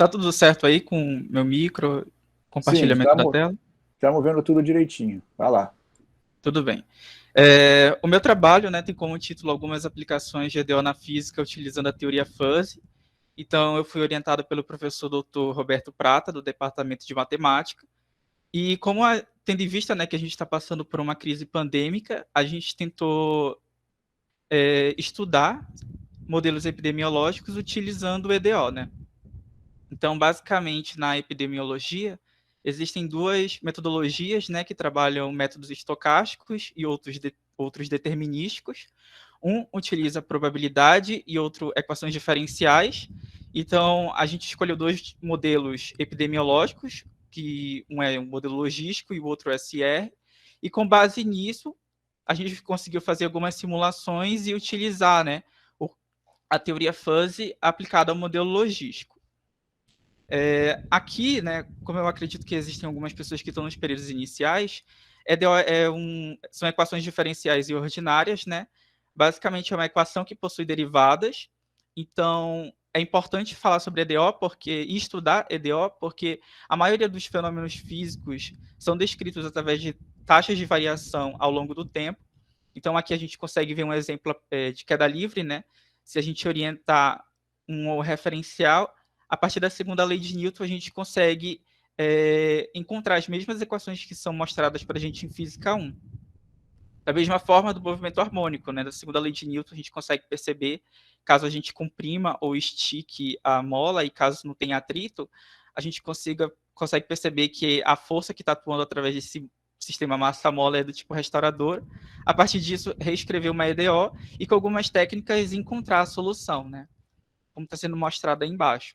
Tá tudo certo aí com meu micro, Sim, compartilhamento da tela? estamos vendo tudo direitinho. Vai lá. Tudo bem. O meu trabalho, né, tem como título algumas aplicações de EDO na física utilizando a teoria fuzzy. Então, eu fui orientado pelo professor Dr. Roberto Prata, do Departamento de Matemática. E tendo em vista, né, que a gente está passando por uma crise pandêmica, a gente tentou estudar modelos epidemiológicos utilizando o EDO, né? Então, basicamente, na epidemiologia, existem duas metodologias, né, que trabalham métodos estocásticos e outros determinísticos. Um utiliza probabilidade e outro equações diferenciais. Então, a gente escolheu dois modelos epidemiológicos, que um é um modelo logístico e o outro é SR, e com base nisso, a gente conseguiu fazer algumas simulações e utilizar, né, a teoria fuzzy aplicada ao modelo logístico. Aqui, né, como eu acredito que existem algumas pessoas que estão nos períodos iniciais, são equações diferenciais e ordinárias, né? Basicamente é uma equação que possui derivadas. Então, é importante falar sobre EDO e estudar EDO, porque a maioria dos fenômenos físicos são descritos através de taxas de variação ao longo do tempo. Então, aqui a gente consegue ver um exemplo de queda livre, né? Se a gente orientar um referencial, a partir da segunda lei de Newton, a gente consegue encontrar as mesmas equações que são mostradas para a gente em Física 1. Da mesma forma do movimento harmônico, né? Da segunda lei de Newton, a gente consegue perceber, caso a gente comprima ou estique a mola e caso não tenha atrito, a gente consegue perceber que a força que está atuando através desse sistema massa-mola é do tipo restaurador. A partir disso, reescrever uma EDO e com algumas técnicas encontrar a solução, né? Como está sendo mostrado aí embaixo.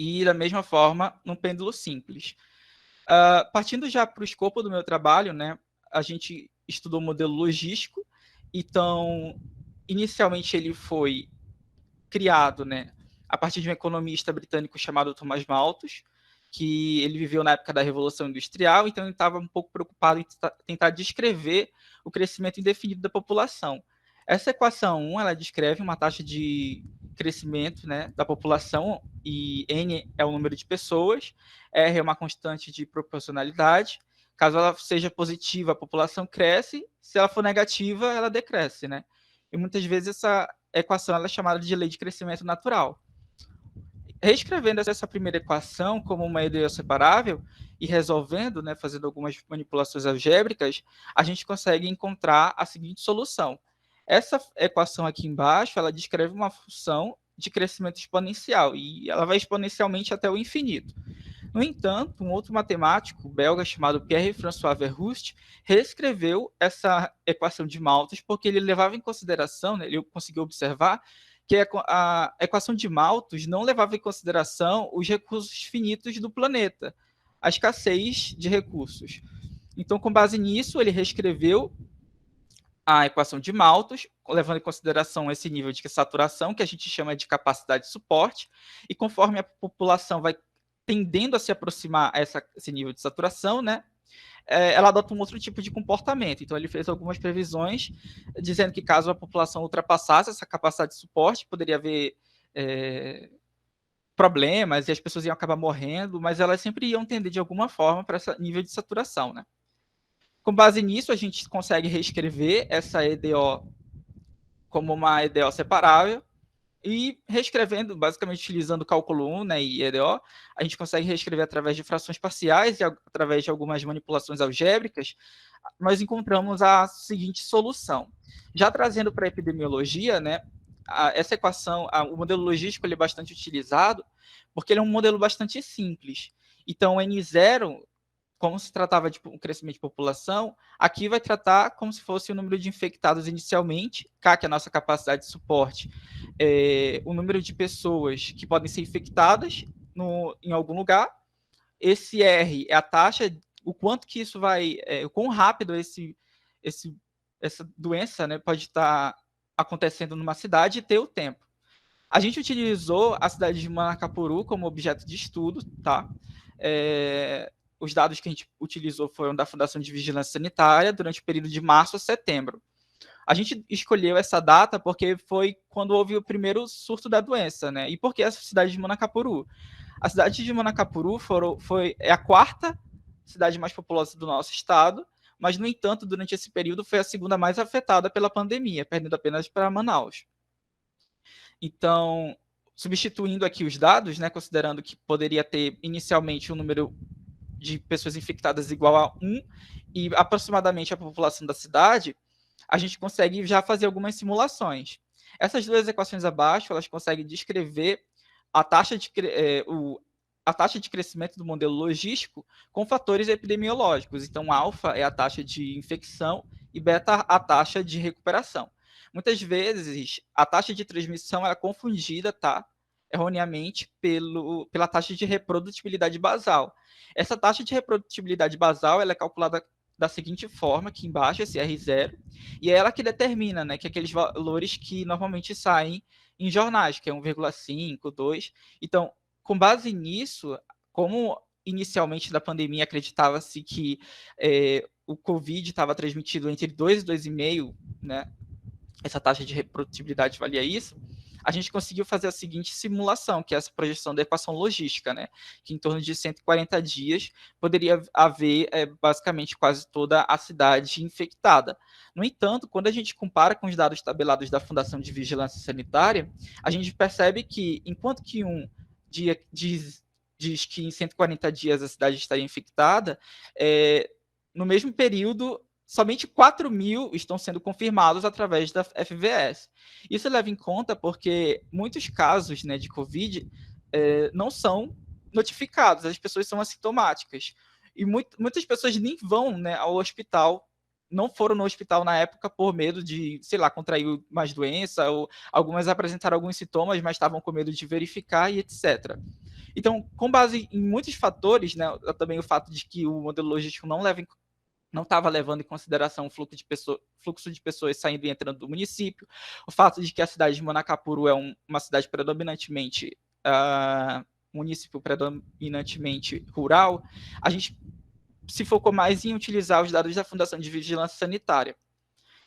E da mesma forma, num pêndulo simples. Partindo já para o escopo do meu trabalho, né, a gente estudou o modelo logístico. Então, inicialmente ele foi criado, né, a partir de um economista britânico chamado Thomas Malthus, que ele viveu na época da Revolução Industrial, então ele estava um pouco preocupado em tentar descrever o crescimento indefinido da população. Essa equação 1, ela descreve uma taxa de crescimento, né, da população, e N é o número de pessoas, R é uma constante de proporcionalidade. Caso ela seja positiva, a população cresce, se ela for negativa, ela decresce, né? E muitas vezes essa equação ela é chamada de lei de crescimento natural. Reescrevendo essa primeira equação como uma EDO separável e resolvendo, né, fazendo algumas manipulações algébricas, a gente consegue encontrar a seguinte solução. Essa equação aqui embaixo, ela descreve uma função de crescimento exponencial e ela vai exponencialmente até o infinito. No entanto, um outro matemático belga chamado Pierre-François Verhulst reescreveu essa equação de Malthus porque ele levava em consideração, né, ele conseguiu observar que a equação de Malthus não levava em consideração os recursos finitos do planeta, a escassez de recursos. Então, com base nisso, ele reescreveu a equação de Malthus, levando em consideração esse nível de saturação, que a gente chama de capacidade de suporte, e conforme a população vai tendendo a se aproximar a esse nível de saturação, né, ela adota um outro tipo de comportamento. Então, ele fez algumas previsões dizendo que caso a população ultrapassasse essa capacidade de suporte, poderia haver problemas e as pessoas iam acabar morrendo, mas elas sempre iam tender de alguma forma para esse nível de saturação, né? Com base nisso, a gente consegue reescrever essa EDO como uma EDO separável e reescrevendo, basicamente utilizando o cálculo 1, né, e EDO, a gente consegue reescrever através de frações parciais e através de algumas manipulações algébricas, nós encontramos a seguinte solução. Já trazendo para a epidemiologia, né, essa equação, o modelo logístico ele é bastante utilizado porque ele é um modelo bastante simples. Então, N0, como se tratava de um crescimento de população, aqui vai tratar como se fosse o número de infectados inicialmente, K, que é a nossa capacidade de suporte, o número de pessoas que podem ser infectadas em algum lugar. Esse R é a taxa, o quanto que isso vai, o quão rápido essa doença, né, pode estar acontecendo numa cidade e ter o tempo. A gente utilizou a cidade de Manacapuru como objeto de estudo, tá? Os dados que a gente utilizou foram da Fundação de Vigilância Sanitária durante o período de março a setembro. A gente escolheu essa data porque foi quando houve o primeiro surto da doença, né? E por que a cidade de Manacapuru? A cidade de Manacapuru é a quarta cidade mais populosa do nosso estado, mas, no entanto, durante esse período foi a segunda mais afetada pela pandemia, perdendo apenas para Manaus. Então, substituindo aqui os dados, né, considerando que poderia ter inicialmente um número de pessoas infectadas igual a 1 e aproximadamente a população da cidade, a gente consegue já fazer algumas simulações. Essas duas equações abaixo, elas conseguem descrever a taxa de crescimento do modelo logístico com fatores epidemiológicos. Então, alfa é a taxa de infecção e beta a taxa de recuperação. Muitas vezes, a taxa de transmissão é confundida, tá? Erroneamente, pela taxa de reprodutibilidade basal. Essa taxa de reprodutibilidade basal ela é calculada da seguinte forma, aqui embaixo, esse R0, e é ela que determina, né, que aqueles valores que normalmente saem em jornais, que é 1,5, 2. Então, com base nisso, como inicialmente da pandemia acreditava-se que o Covid estava transmitido entre 2 e 2,5, né, essa taxa de reprodutibilidade valia isso, a gente conseguiu fazer a seguinte simulação, que é essa projeção da equação logística, né? Que em torno de 140 dias poderia haver basicamente quase toda a cidade infectada. No entanto, quando a gente compara com os dados tabelados da Fundação de Vigilância Sanitária, a gente percebe que, enquanto que um dia diz que em 140 dias a cidade estaria infectada, no mesmo período somente 4.000 estão sendo confirmados através da FVS. Isso leva em conta porque muitos casos, né, de Covid não são notificados, as pessoas são assintomáticas. E muitas pessoas nem vão, né, ao hospital, não foram no hospital na época por medo de, sei lá, contrair mais doença, ou algumas apresentaram alguns sintomas, mas estavam com medo de verificar e etc. Então, com base em muitos fatores, né, também o fato de que o modelo logístico não estava levando em consideração o fluxo de pessoas saindo e entrando do município, o fato de que a cidade de Manacapuru é uma cidade predominantemente, município predominantemente rural, a gente se focou mais em utilizar os dados da Fundação de Vigilância Sanitária.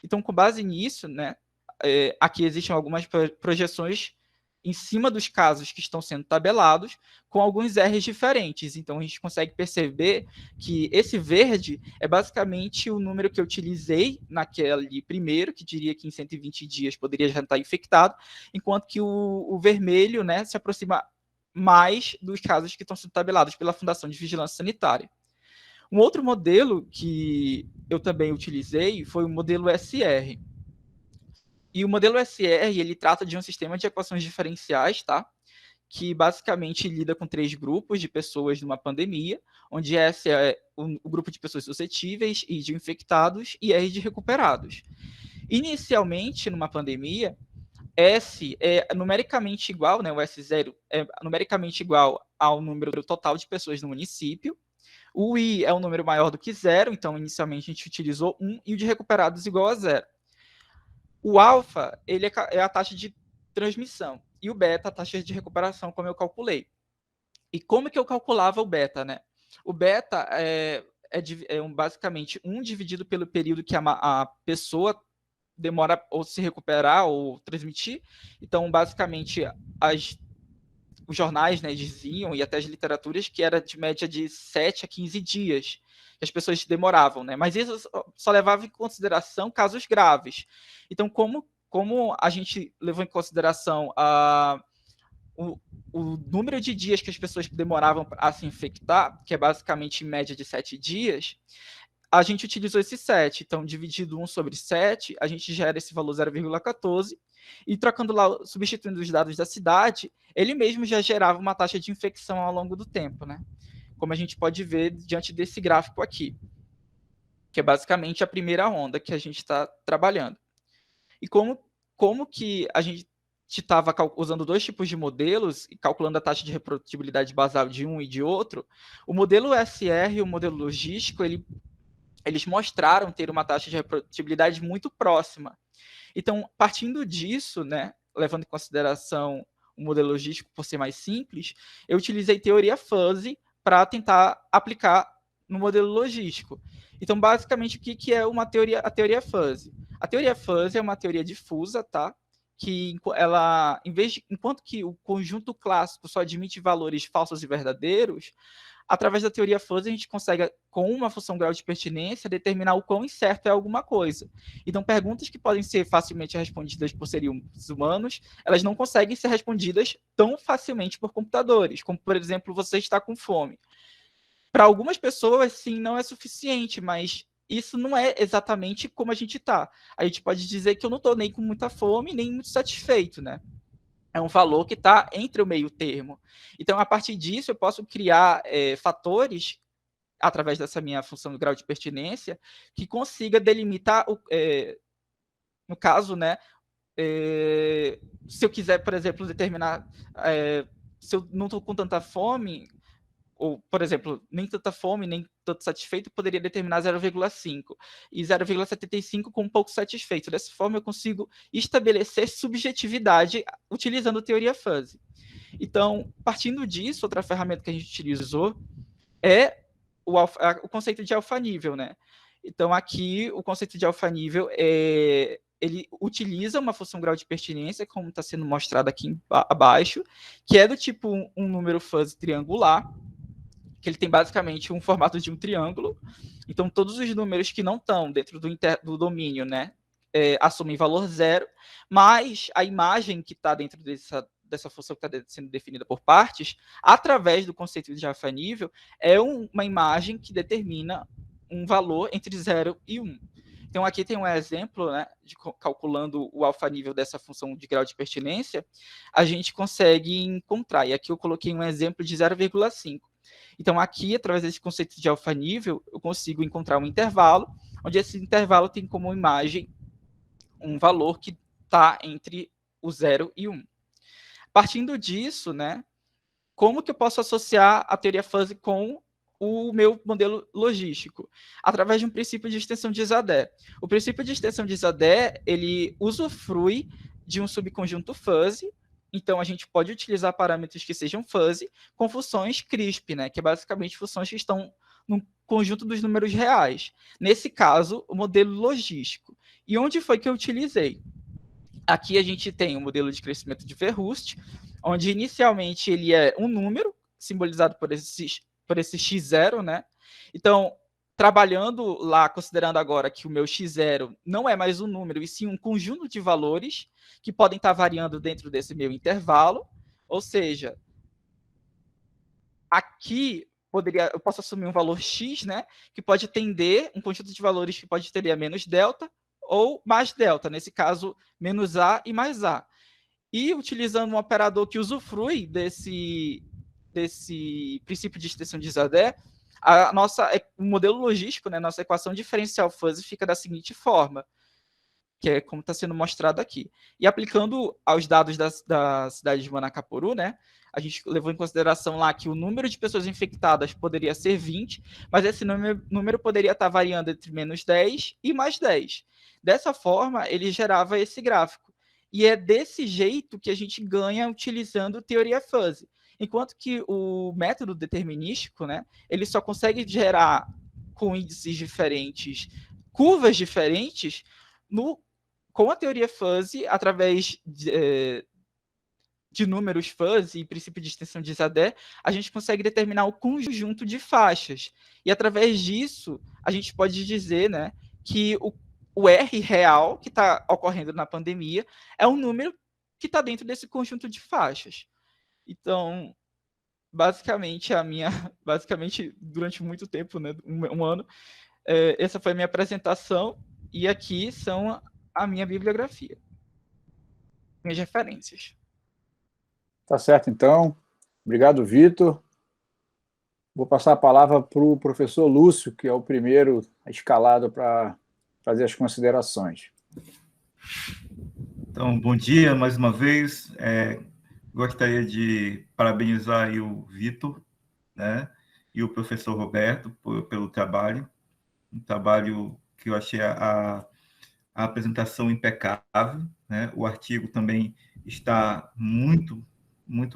Então, com base nisso, né, aqui existem algumas projeções em cima dos casos que estão sendo tabelados, com alguns R's diferentes. Então, a gente consegue perceber que esse verde é basicamente o número que eu utilizei naquele primeiro, que diria que em 120 dias poderia já estar infectado, enquanto que o vermelho, né, se aproxima mais dos casos que estão sendo tabelados pela Fundação de Vigilância Sanitária. Um outro modelo que eu também utilizei foi o modelo SR. E o modelo SR, ele trata de um sistema de equações diferenciais, tá? Que basicamente lida com 3 grupos de pessoas numa pandemia, onde S é o grupo de pessoas suscetíveis, I de infectados e R de recuperados. Inicialmente, numa pandemia, S é numericamente igual, né, o S0 é numericamente igual ao número total de pessoas no município. O I é um número maior do que 0, então inicialmente a gente utilizou 1, e o de recuperados igual a 0. O alfa, ele é a taxa de transmissão, e o beta, a taxa de recuperação, como eu calculei. E como que eu calculava o beta, né? O beta é basicamente 1 dividido pelo período que a pessoa demora ou se recuperar ou transmitir. Então, basicamente, os jornais, né, diziam, e até as literaturas, que era de média de 7 a 15 dias que as pessoas demoravam, né? Mas isso só levava em consideração casos graves. Então, como a gente levou em consideração o número de dias que as pessoas demoravam a se infectar, que é basicamente em média de 7 dias, a gente utilizou esse 7. Então, dividido 1 sobre 7, a gente gera esse valor 0,14, e trocando lá, substituindo os dados da cidade, ele mesmo já gerava uma taxa de infecção ao longo do tempo, né? Como a gente pode ver diante desse gráfico aqui, que é basicamente a primeira onda que a gente está trabalhando. E como que a gente estava usando 2 tipos de modelos e calculando a taxa de reprodutibilidade basal de um e de outro, o modelo SR e o modelo logístico, eles mostraram ter uma taxa de reprodutibilidade muito próxima. Então, partindo disso, né, levando em consideração o modelo logístico por ser mais simples, eu utilizei teoria fuzzy para tentar aplicar no modelo logístico. Então, basicamente, o que é a teoria fuzzy? A teoria fuzzy é uma teoria difusa, tá? Que ela, enquanto que o conjunto clássico só admite valores falsos e verdadeiros, através da teoria fuzzy a gente consegue, com uma função grau de pertinência, determinar o quão incerto é alguma coisa. Então, perguntas que podem ser facilmente respondidas por seres humanos, elas não conseguem ser respondidas tão facilmente por computadores, como, por exemplo, você está com fome. Para algumas pessoas, sim, não é suficiente, mas isso não é exatamente como a gente está. A gente pode dizer que eu não estou nem com muita fome, nem muito satisfeito, né? É um valor que está entre o meio termo. Então, a partir disso, eu posso criar fatores, através dessa minha função do grau de pertinência, que consiga delimitar, no caso, né, se eu quiser, por exemplo, determinar se eu não estou com tanta fome, ou, por exemplo, nem tanta fome, nem tanto satisfeito, poderia determinar 0,5 e 0,75 com um pouco satisfeito. Dessa forma, eu consigo estabelecer subjetividade utilizando teoria fuzzy. Então, partindo disso, outra ferramenta que a gente utilizou é o conceito de alfa-nível, né? Então, aqui, o conceito de alfa-nível ele utiliza uma função grau de pertinência, como está sendo mostrado aqui abaixo, que é do tipo um número fuzzy triangular, que ele tem basicamente um formato de um triângulo. Então, todos os números que não estão dentro do domínio, né, assumem valor zero, mas a imagem que está dentro dessa função que está sendo definida por partes, através do conceito de alfa-nível, é uma imagem que determina um valor entre 0 e 1. Então, aqui tem um exemplo, né, calculando o alfa-nível dessa função de grau de pertinência, a gente consegue encontrar, e aqui eu coloquei um exemplo de 0,5. Então, aqui, através desse conceito de alfa-nível, eu consigo encontrar um intervalo, onde esse intervalo tem como imagem um valor que está entre o 0 e 1. Partindo disso, né, como que eu posso associar a teoria fuzzy com o meu modelo logístico? Através de um princípio de extensão de Isadé. O princípio de extensão de Isadé, ele usufrui de um subconjunto fuzzy. Então, a gente pode utilizar parâmetros que sejam fuzzy com funções CRISP, né, que é basicamente funções que estão no conjunto dos números reais. Nesse caso, o modelo logístico. E onde foi que eu utilizei? Aqui a gente tem o modelo de crescimento de Verhulst, onde inicialmente ele é um número, simbolizado por esse x0, né? Então, trabalhando lá, considerando agora que o meu x0 não é mais um número, e sim um conjunto de valores que podem estar variando dentro desse meu intervalo, ou seja, aqui eu posso assumir um valor x, né, que pode tender, um conjunto de valores que pode ter menos delta ou mais delta, nesse caso, menos a e mais a. E utilizando um operador que usufrui desse princípio de extensão de Isadé, o modelo logístico, né, nossa equação diferencial fuzzy fica da seguinte forma, que é como está sendo mostrado aqui. E aplicando aos dados da cidade de Manacapuru, né, a gente levou em consideração lá que o número de pessoas infectadas poderia ser 20, mas esse número poderia estar variando entre menos 10 e mais 10. Dessa forma, ele gerava esse gráfico. E é desse jeito que a gente ganha utilizando teoria fuzzy. Enquanto que o método determinístico, né, ele só consegue gerar com índices diferentes, curvas diferentes, com a teoria fuzzy, através de números fuzzy e princípio de extensão de Isadé, a gente consegue determinar o conjunto de faixas. E através disso, a gente pode dizer, né, que o R real que está ocorrendo na pandemia é um número que está dentro desse conjunto de faixas. Então, basicamente, durante muito tempo, né, um ano, essa foi a minha apresentação, e aqui são a minha bibliografia, minhas referências. Tá certo, então. Obrigado, Vitor. Vou passar a palavra para o professor Lúcio, que é o primeiro escalado para fazer as considerações. Então, bom dia mais uma vez. Gostaria de parabenizar aí o Vitor, né, e o professor Roberto pelo trabalho, um trabalho que eu achei a apresentação impecável, né? O artigo também está muito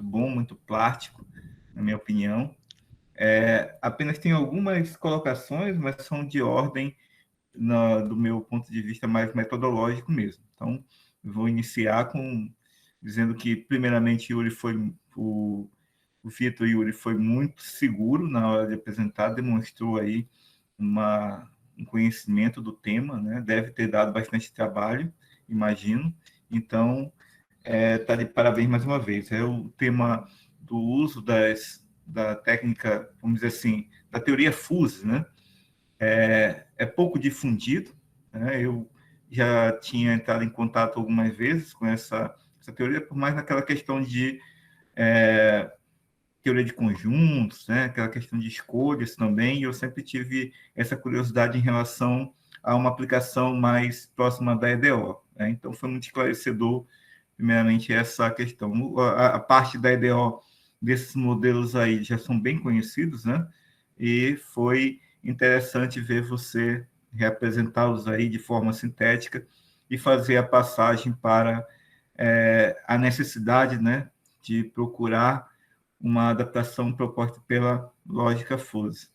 bom, muito plástico, na minha opinião. Apenas tem algumas colocações, mas são de ordem, do meu ponto de vista, mais metodológico mesmo. Então, vou iniciar dizendo que, primeiramente, o Vitor Yuri foi muito seguro na hora de apresentar, demonstrou aí um conhecimento do tema, né? Deve ter dado bastante trabalho, imagino. Então, está de parabéns mais uma vez. É o tema do uso da técnica, vamos dizer assim, da teoria FUSE, né? É pouco difundido, né? Eu já tinha entrado em contato algumas vezes com essa teoria, por mais naquela questão de teoria de conjuntos, né? Aquela questão de escolhas também, e eu sempre tive essa curiosidade em relação a uma aplicação mais próxima da EDO, né? Então, foi muito esclarecedor, primeiramente, essa questão. A parte da EDO desses modelos aí já são bem conhecidos, né? E foi interessante ver você representá-los aí de forma sintética e fazer a passagem para a necessidade, né, de procurar uma adaptação proposta pela lógica FUSE.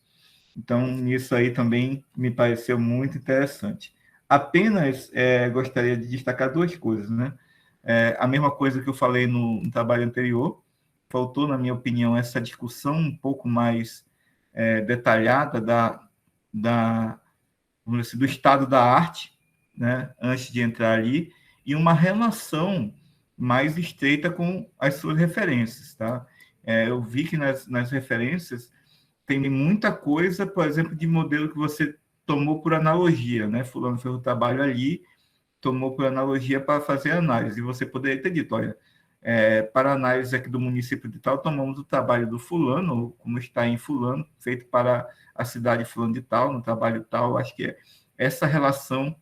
Então, isso aí também me pareceu muito interessante. Apenas gostaria de destacar duas coisas, né? A mesma coisa que eu falei no trabalho anterior, faltou, na minha opinião, essa discussão um pouco mais detalhada vamos dizer, do estado da arte, né, antes de entrar ali, e uma relação mais estreita com as suas referências, tá? Eu vi que nas referências tem muita coisa, por exemplo, de modelo que você tomou por analogia, né? Fulano fez o trabalho ali, tomou por analogia para fazer análise, e você poderia ter dito, olha, para análise aqui do município de tal, tomamos o trabalho do fulano, como está em fulano, feito para a cidade fulano de tal, no trabalho tal. Acho que essa relação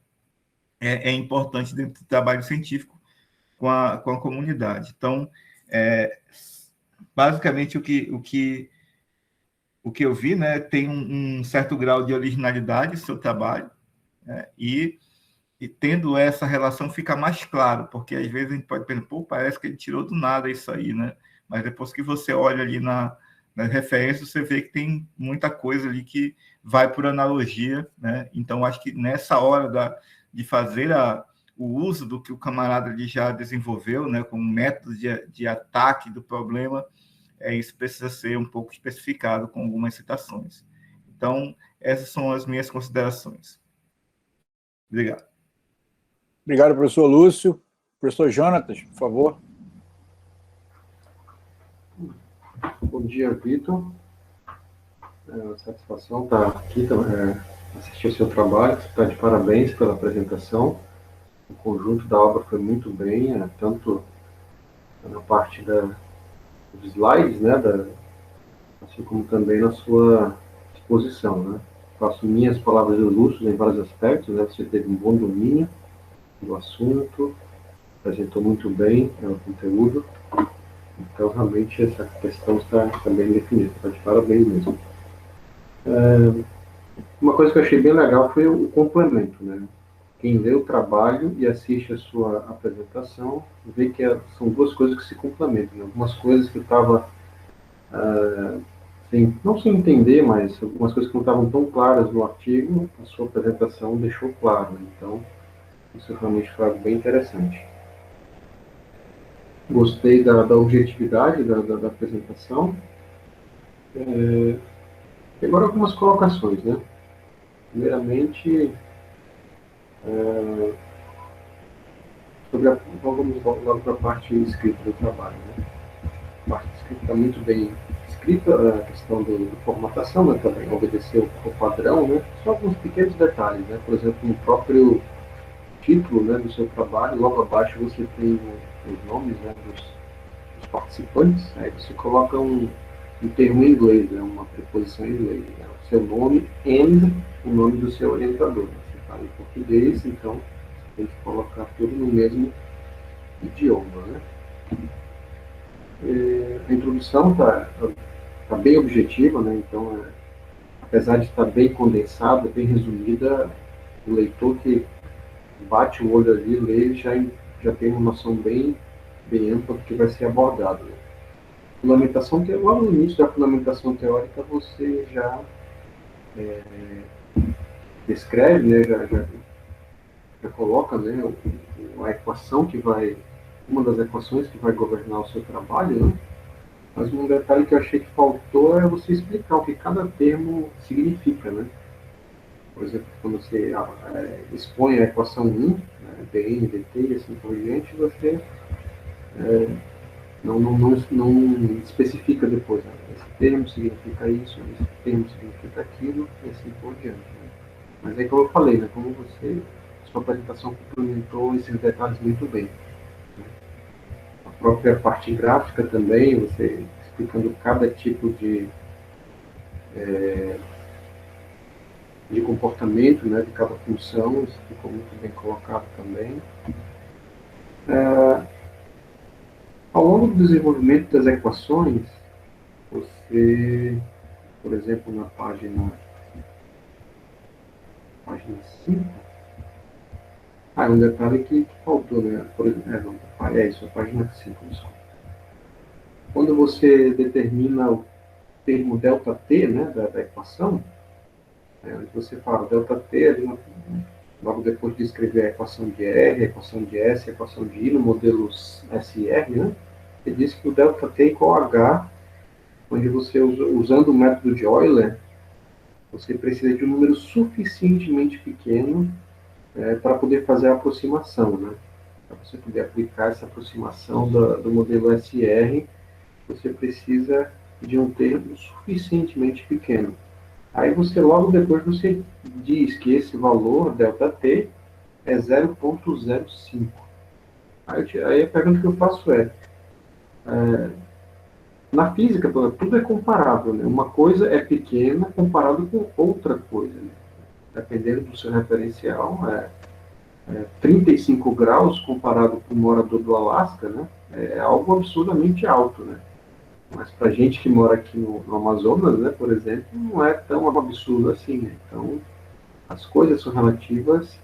é importante dentro do trabalho científico com a comunidade. Então, basicamente, o que eu vi, né, tem um certo grau de originalidade no seu trabalho, né, e tendo essa relação fica mais claro, porque às vezes a gente pode pensar, pô, parece que ele tirou do nada isso aí, né? Mas depois que você olha ali nas referências, você vê que tem muita coisa ali que vai por analogia, né? Então, acho que nessa hora de fazer o uso do que o camarada ali já desenvolveu, né, como método de ataque do problema, isso precisa ser um pouco especificado com algumas citações. Então, essas são as minhas considerações. Obrigado. Obrigado, professor Lúcio. Professor Jonatas, por favor. Bom dia, Vitor. Satisfação estar aqui, assistir o seu trabalho. Está de parabéns pela apresentação. O conjunto da obra foi muito bem, tanto na parte dos slides, né, assim como também na sua exposição, né. Faço minhas palavras de Lúcio em vários aspectos, né. Você teve um bom domínio do assunto, apresentou muito bem o conteúdo, então realmente essa questão está bem definida, está de parabéns mesmo. Uma coisa que eu achei bem legal foi o complemento, né? Quem lê o trabalho e assiste a sua apresentação vê que são duas coisas que se complementam, né? Algumas coisas que eu estava não sem entender, mas algumas coisas que não estavam tão claras no artigo, a sua apresentação deixou claro, né? Então isso realmente foi algo bem interessante. Gostei da objetividade da apresentação. E agora algumas colocações, né? Primeiramente, vamos logo para a parte escrita do trabalho, né? A parte escrita está muito bem escrita, a questão da formatação, né? Também obedeceu o padrão, né? Só alguns pequenos detalhes, né? Por exemplo, no próprio título, né, do seu trabalho, logo abaixo você tem os nomes, né, dos participantes, aí você coloca um termo em inglês, né, uma preposição em inglês, né, o seu nome and o nome do seu orientador. Você fala em português, então você tem que colocar tudo no mesmo idioma, né. A introdução tá bem objetiva, né, então apesar de estar bem condensada, bem resumida, o leitor que bate o olho ali, lê, já tem uma noção bem ampla do que vai ser abordado, né? fundamentação, logo no início da fundamentação teórica, você já descreve, né, já coloca, né, a equação que vai, uma das equações que vai governar o seu trabalho, né? Mas um detalhe que eu achei que faltou é você explicar o que cada termo significa, né? Por exemplo, quando você expõe a equação 1, né, dn, dt e assim por diante, você não especifica depois, né? Esse termo significa isso, esse termo significa aquilo, e assim por diante. Né? Mas aí, como eu falei, né, como sua apresentação complementou esses detalhes muito bem. Né? A própria parte gráfica também, você explicando cada tipo de comportamento, né, de cada função, isso ficou muito bem colocado também. Ao longo do desenvolvimento das equações, você, por exemplo, na página 5, um detalhe que faltou, né? Isso, a página 5, desculpa. Quando você determina o termo ΔT, né, da equação, onde você fala ΔT, ali logo depois de escrever a equação de R, a equação de S, a equação de I no modelo SR, né, ele diz que o ΔT é igual a H, onde você, usando o método de Euler, você precisa de um número suficientemente pequeno para poder fazer a aproximação, né? Para você poder aplicar essa aproximação do modelo SR, você precisa de um termo suficientemente pequeno. Aí você, logo depois, você diz que esse valor, ΔT, é 0,05. Aí a pergunta que eu faço na física, tudo é comparável, né? Uma coisa é pequena comparado com outra coisa, né? Dependendo do seu referencial, 35 graus comparado com o morador do Alasca, né? É algo absurdamente alto, né? Mas para gente que mora aqui no Amazonas, né, por exemplo, não é tão absurdo assim, né? Então, as coisas são relativas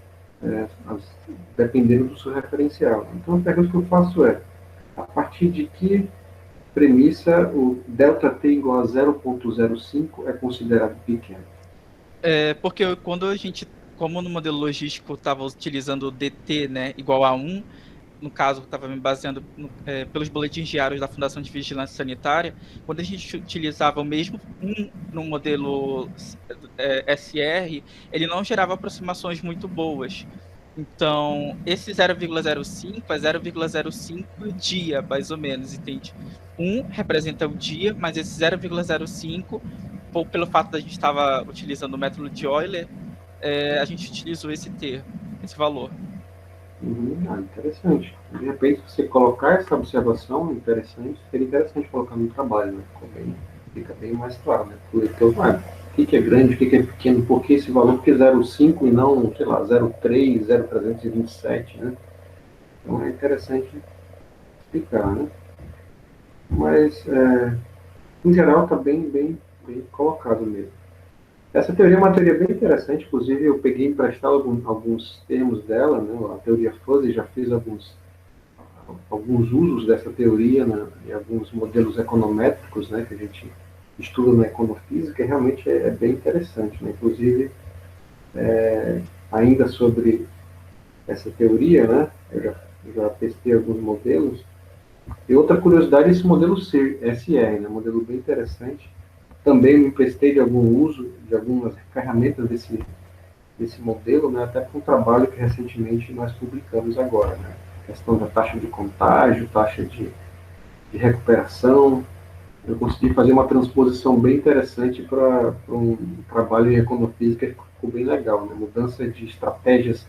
dependendo do seu referencial. Então, a pergunta que eu faço a partir de que premissa o ΔT igual a 0,05 é considerado pequeno? Porque quando a gente, como no modelo logístico estava utilizando o dt, né, igual a 1, no caso, estava me baseando pelos boletins diários da Fundação de Vigilância Sanitária, quando a gente utilizava o mesmo 1 no modelo SR, ele não gerava aproximações muito boas. Então, esse 0,05 é 0,05 dia, mais ou menos, entende? 1 representa o dia, mas esse 0,05, pelo fato da gente estava utilizando o método de Euler, a gente utilizou esse termo, esse valor. Interessante. De repente, você colocar essa observação interessante, seria interessante colocar no trabalho, né? Fica bem mais claro, né? Então, o que é grande, o que é pequeno, por que esse valor, por que 0,5 e não, sei lá, 0,3, 0,327, né? Então, é interessante explicar, né? Mas, em geral, está bem colocado mesmo. Essa teoria é uma teoria bem interessante, inclusive eu peguei emprestado alguns termos dela, né, a teoria fuzzy, já fiz alguns usos dessa teoria, né, em alguns modelos econométricos, né, que a gente estuda na econofísica, e realmente é bem interessante. Né, inclusive, ainda sobre essa teoria, né, eu já testei alguns modelos, e outra curiosidade é esse modelo SR, né, um modelo bem interessante. Também me emprestei de algum uso de algumas ferramentas desse modelo, né, até para um trabalho que recentemente nós publicamos agora. Né, a questão da taxa de contágio, taxa de recuperação. Eu consegui fazer uma transposição bem interessante para um trabalho em econofísica que ficou bem legal. Né, mudança de estratégias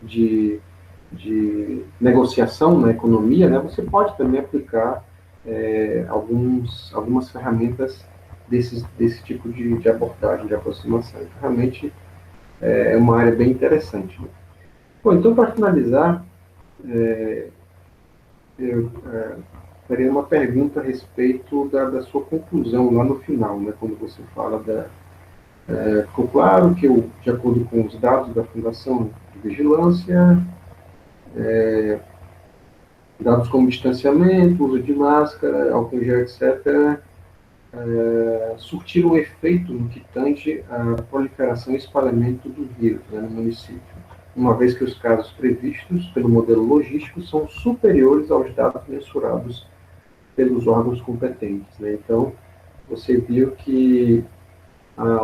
de negociação na economia, né, você pode também aplicar algumas ferramentas desse tipo de abordagem, de aproximação. Então, realmente é uma área bem interessante. Né? Bom, então, para finalizar, eu faria uma pergunta a respeito da sua conclusão lá no final, né, quando você fala ficou claro que, de acordo com os dados da Fundação de Vigilância, Dados como distanciamento, uso de máscara, álcool em gel, etc., surtiram efeito no que tange a proliferação e espalhamento do vírus, né, no município, uma vez que os casos previstos pelo modelo logístico são superiores aos dados mensurados pelos órgãos competentes, né? Então, você viu que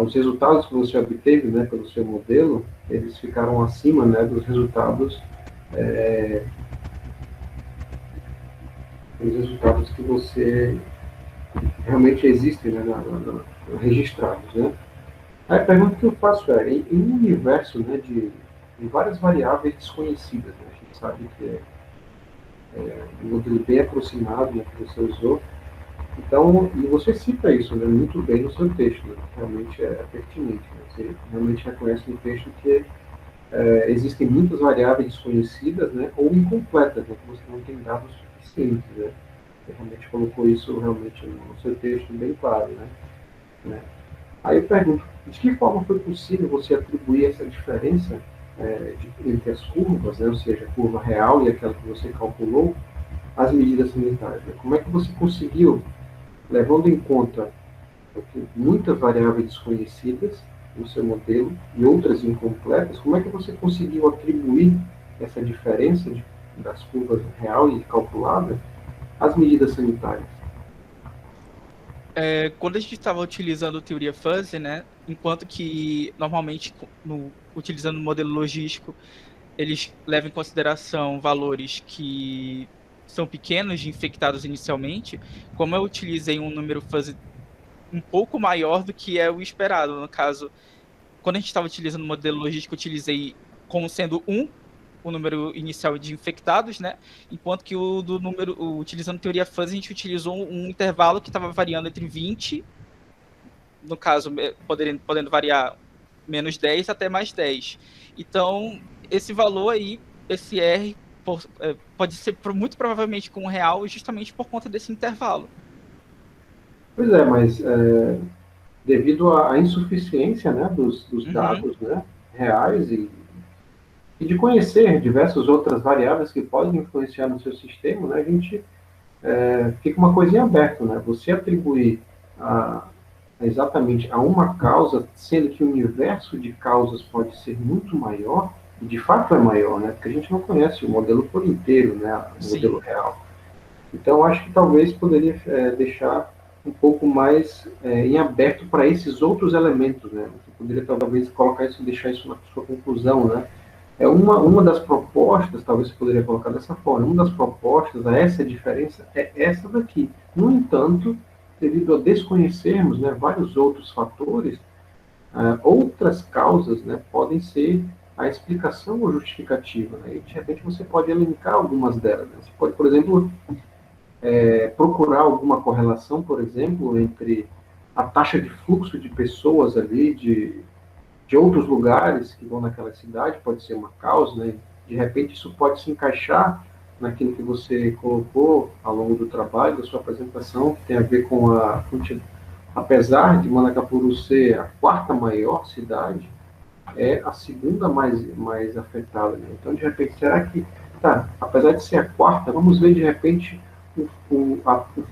os resultados que você obteve, né, pelo seu modelo, eles ficaram acima, né, dos resultados que você realmente existem, né, registrados, né? Aí a pergunta que eu faço é, em um universo, né, de várias variáveis desconhecidas, né, a gente sabe que é um modelo bem aproximado, né, que você usou, então, e você cita isso, né, muito bem no seu texto, né, realmente é pertinente, né, você realmente reconhece no texto que existem muitas variáveis desconhecidas, né, ou incompletas, né, que você não tem dados suficientes, né. Você realmente colocou isso realmente no seu texto bem claro, né. Aí eu pergunto, de que forma foi possível você atribuir essa diferença entre as curvas, né, ou seja, a curva real e aquela que você calculou, às medidas sanitárias? Né? Como é que você conseguiu, levando em conta muitas variáveis desconhecidas no seu modelo e outras incompletas, como é que você conseguiu atribuir essa diferença das curvas real e calculada às medidas sanitárias? Quando a gente estava utilizando teoria fuzzy, né, enquanto que normalmente utilizando o modelo logístico, eles levam em consideração valores que são pequenos de infectados inicialmente, como eu utilizei um número fuzzy um pouco maior do que é o esperado. No caso, quando a gente estava utilizando o modelo logístico, eu utilizei como sendo o número inicial de infectados, né? Enquanto que utilizando teoria fuzzy, a gente utilizou um intervalo que estava variando entre 20, no caso, podendo variar menos 10 até mais 10. Então, esse valor aí, esse R, pode ser muito provavelmente com real, justamente por conta desse intervalo. Pois é, mas devido à insuficiência, né, dos dados, né, reais e de conhecer diversas outras variáveis que podem influenciar no seu sistema, né, a gente fica uma coisinha aberta, né? Você atribuir exatamente a uma causa, sendo que o universo de causas pode ser muito maior, e de fato é maior, né? Porque a gente não conhece o modelo por inteiro, né? O Sim. modelo real. Então, acho que talvez poderia deixar um pouco mais em aberto para esses outros elementos, né? Você poderia talvez colocar isso, deixar isso na sua conclusão, né? Uma das propostas, talvez você poderia colocar dessa forma, uma das propostas a essa diferença é essa daqui. No entanto, devido a desconhecermos, né, vários outros fatores, outras causas, né, podem ser a explicação ou justificativa. Né? E, de repente, você pode elencar algumas delas. Né? Você pode, por exemplo, procurar alguma correlação, por exemplo, entre a taxa de fluxo de pessoas ali, de outros lugares que vão naquela cidade, pode ser uma causa, né? De repente isso pode se encaixar naquilo que você colocou ao longo do trabalho, da sua apresentação, que tem a ver com apesar de Manacapuru ser a quarta maior cidade, é a segunda mais afetada. Né? Então, de repente, será que, apesar de ser a quarta, vamos ver de repente o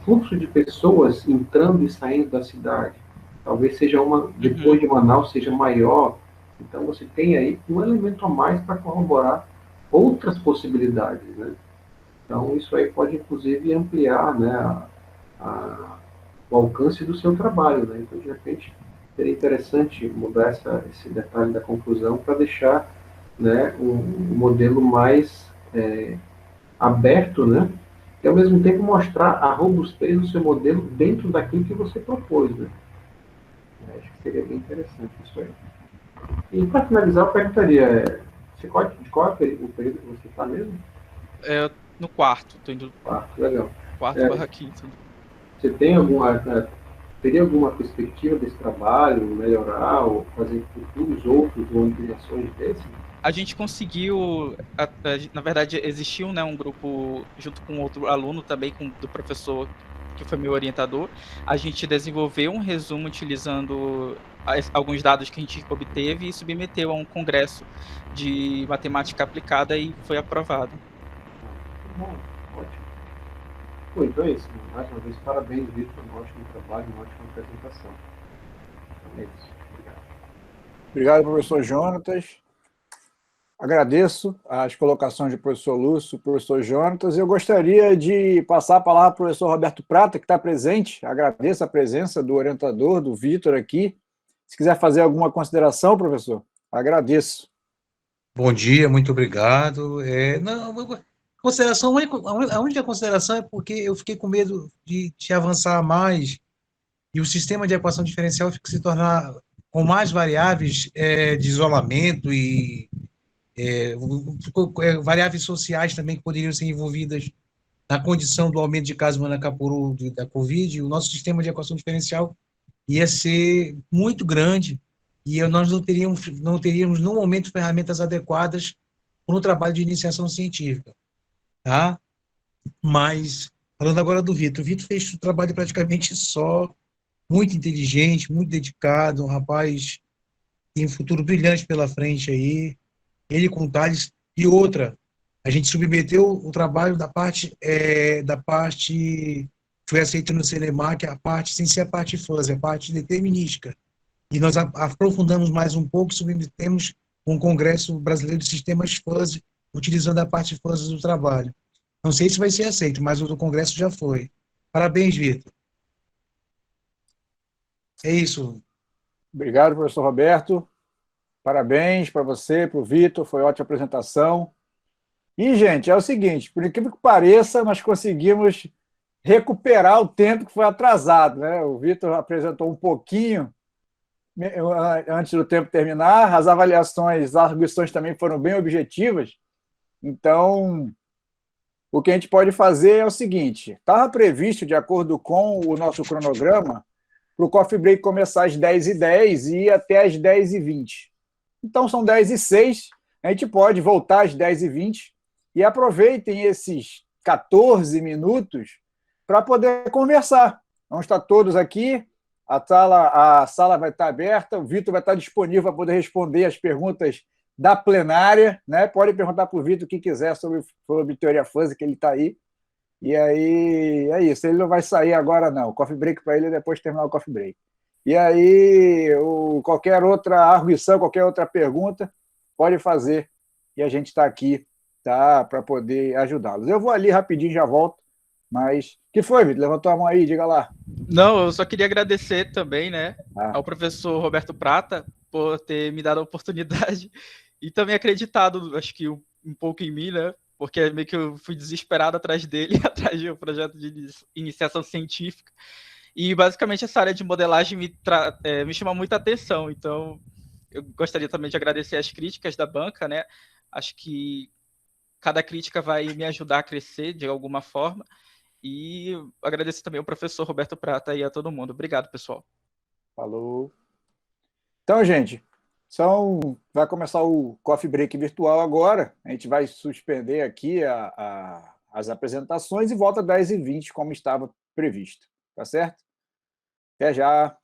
fluxo de pessoas entrando e saindo da cidade. Talvez seja depois de Manaus, seja maior. Então, você tem aí um elemento a mais para corroborar outras possibilidades, né? Então, isso aí pode, inclusive, ampliar, né, o alcance do seu trabalho, né? Então, de repente, seria interessante mudar esse detalhe da conclusão para deixar, né, um modelo mais aberto, né? E, ao mesmo tempo, mostrar a robustez do seu modelo dentro daquilo que você propôs, né? Acho que seria bem interessante isso aí. E para finalizar, eu perguntaria, de qual é o período que você está mesmo? No quarto, estou indo Quarto, legal. quarto barra quinto. Você teria alguma perspectiva desse trabalho, melhorar ou fazer futuros outros ou ampliações desse? A gente conseguiu, na verdade, existiu, né, um grupo junto com outro aluno também, do professor que foi meu orientador. A gente desenvolveu um resumo utilizando alguns dados que a gente obteve e submeteu a um congresso de matemática aplicada e foi aprovado. Bom, ótimo. Bom, então é isso. Mais uma vez, parabéns, Vitor. Um ótimo trabalho, uma ótima apresentação. É isso. Obrigado. Obrigado, professor Jonatas. Agradeço as colocações do professor Lúcio, do professor Jonatas. Eu gostaria de passar a palavra para o professor Roberto Prata, que está presente. Agradeço a presença do orientador, do Vitor, aqui. Se quiser fazer alguma consideração, professor, agradeço. Bom dia, muito obrigado. Consideração, a única consideração é porque eu fiquei com medo de avançar mais e o sistema de equação diferencial se tornar com mais variáveis de isolamento e variáveis sociais também que poderiam ser envolvidas na condição do aumento de casos Manacapuru da Covid. O nosso sistema de equação diferencial ia ser muito grande e nós não teríamos no momento ferramentas adequadas para o trabalho de iniciação científica, tá? Mas, falando agora do Vitor, o Vitor fez o trabalho praticamente só, muito inteligente, muito dedicado, um rapaz que tem um futuro brilhante pela frente aí, ele com o Thales, e outra, a gente submeteu o trabalho da parte foi aceita no CNEMAC, a parte, sem ser a parte fuzzy, a parte determinística. E nós aprofundamos mais um pouco e submetemos um Congresso Brasileiro de Sistemas Fuzzy, utilizando a parte fuzzy do trabalho. Não sei se vai ser aceito, mas o do Congresso já foi. Parabéns, Vitor. É isso. Obrigado, professor Roberto. Parabéns para você, para o Vitor, foi ótima apresentação. E, gente, é o seguinte, por incrível que pareça, nós conseguimos recuperar o tempo que foi atrasado, né? O Vitor apresentou um pouquinho antes do tempo terminar, as avaliações, as arguições também foram bem objetivas, então o que a gente pode fazer é o seguinte, estava previsto, de acordo com o nosso cronograma, para o Coffee Break começar às 10h10 e ir até às 10h20. Então são 10h06, a gente pode voltar às 10h20 e aproveitem esses 14 minutos para poder conversar. Vamos estar todos aqui, a sala vai estar aberta, o Vitor vai estar disponível para poder responder as perguntas da plenária, né? Pode perguntar para o Vitor o que quiser sobre teoria fuzzy, que ele está aí. E aí é isso, ele não vai sair agora, não. O coffee break para ele é depois de terminar o coffee break. E aí, qualquer outra arguição, qualquer outra pergunta, pode fazer. E a gente está aqui, tá, para poder ajudá-los. Eu vou ali rapidinho, já volto. Mas, que foi, Vitor? Levantou a mão aí, diga lá. Não, eu só queria agradecer também, né, ao professor Roberto Prata por ter me dado a oportunidade e também acreditado, acho que um pouco em mim, né, porque meio que eu fui desesperado atrás dele, atrás de um projeto de iniciação científica. E, basicamente, essa área de modelagem me chama muita atenção. Então, eu gostaria também de agradecer as críticas da banca, né? Acho que cada crítica vai me ajudar a crescer de alguma forma. E agradecer também ao professor Roberto Prata e a todo mundo. Obrigado, pessoal. Falou. Então, gente, vai começar o coffee break virtual agora. A gente vai suspender aqui as apresentações e volta às 10h20, como estava previsto. Tá certo? Até já.